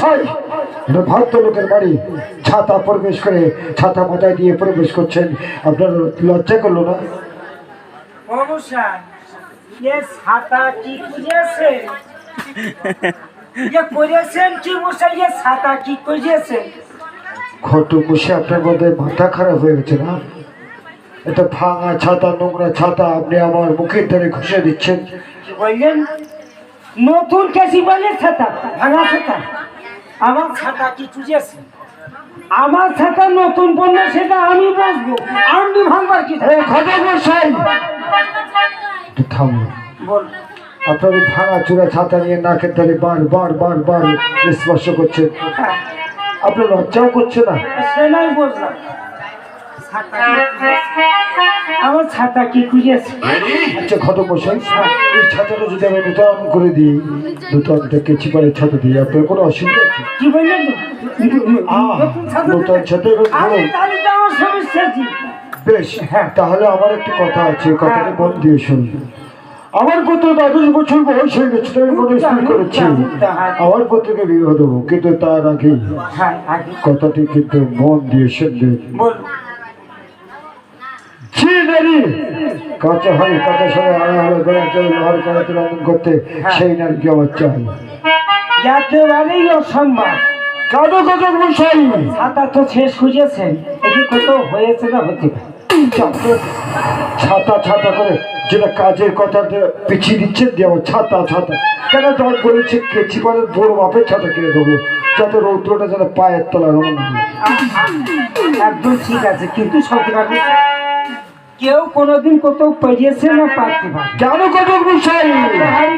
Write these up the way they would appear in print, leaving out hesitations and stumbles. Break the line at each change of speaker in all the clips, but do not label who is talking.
মশাই, এটা ভদ্রলোকের বাড়ি, ছাতা প্রবেশ করে ছাতা মাথায় দিয়ে প্রবেশ করছেন, আপনার লজ্জা করলো না?
ছাতা কি খুঁজেছে? ছাতা কি খুঁজেছে?
ঘটক মশাই, আপনার বোধহয় মাথা খারাপ হয়ে গেছে না? এটা ভাঙা ছাতা, নোংরা ছাতা, আপনি আমার মুখের ধারে ঘষে দিচ্ছেন।
বললেন নতুন কেসি বলে ছাতা, ভাঙা ছাতা? আমার ছাতা কি খুঁজেছে? আমার ছাতা নতুন পণ্য, সেটা আমি বসবো, আমি ভাঙবার কি?
ঘটক মশাই থামুন।
বল।
আপনার ওই ভাঙা চূড়া ছাতা নিয়ে নাকের ধারে বার বার বার বার স্পর্শ করছেন, আপনার লজ্জাও করছে না?
সে নাই বললাম, আমার ছাতা কি খুঁজেছে?
আচ্ছা ঘটক মশাই, এই ছাতাটা যদি আমি নূতন করে দিই, নূতনটা কেচি পাড়ের ছাতা দিই, আপনার কোনো অসুবিধা আছে?
কি বললেন?
নূতন ছাতা এবং
আমার সমস্যা কি?
বেশ, হ্যাঁ, তাহলে আমার একটি কথা আছে, কথাটা মন দিয়ে শুনুন। আমার পুত্র 22 বছর বয়স হয়ে গেছে, আমি কোনো স্কুল করেছি, আমার পুত্রকে বিবাহ দেবো, কিন্তু তার আগে কথাটি কিন্তু মন দিয়ে শুনবেন। কাঁচা হয় কাঁচা সরে আড়া হলে বেড়া চলে লোহার কড়াইতে রন্ধন করতে, সেই নারীকে আমার চাই।
একেবারেই অসম্ভব।
কাদো কাদো মশাই,
ছাতা তো শেষ খুঁজেছেন, এটি কত হয়েছে না হতে পারে।
ছাতা ছাতা করে যেটা কাজের কথা পিছিয়ে দিচ্ছেন, দেওয়া ছাতা ছাতা কেন? তখন বলেছে কেচি করে বড় বাপের ছাতা কিনে দেবো, যাতে রৌদ্রটা যেন পায়ের তলা রমন।
একদম ঠিক আছে, কিন্তু সত্যি কেউ কোনোদিন কোথাও পেরিয়েছে না পারতে পারে?
কেন কটক মশাই?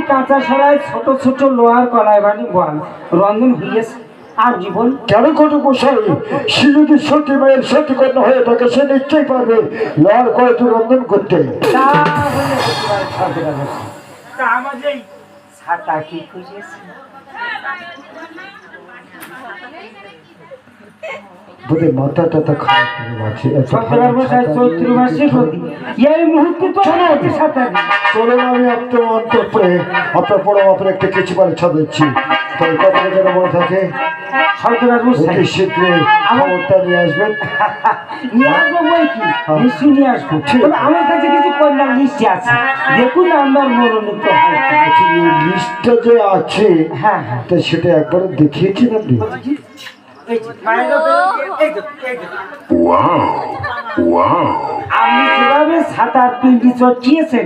কাঁচা সরাই ছোট ছোট লোহার কলাই বানি বল রন্ধন হইয়েছে আর জীবন।
কেন কটক মশাই? সে যদি সতী মায়ের সতী কন্যা হয়ে থাকে, সে নিশ্চয়ই পারবে লোহার কড়াইতে রন্ধন করতে।
আমাদের ছাতা কি খুঁজেছে?
বোধহয় মাথা টাথা খারাপ আছে।
চৈত্র মাসে এই মুহূর্তে তো
চলুন, আমি আপনার অন্তঃপুরে আপনার বড় বাপের একটা কেচি পাড়ের ছাদ দিচ্ছি, তাই কথাটা যেন মনে থাকে। শীঘ্রই খবরটা নিয়ে আসবেন।
নিয়ে আসবো বই কি, নিশ্চয়ই নিয়ে আসবো। আমার কাছে কিছু কন্যার লিস্ট আছে, দেখুন আমার মনোনীত
লিস্টটা যে আছে, হ্যাঁ হ্যাঁ, তা সেটা একবার দেখিয়েছেন আপনি?
আপনি যেভাবে ছাতার পিন্ডি চটিয়েছেন,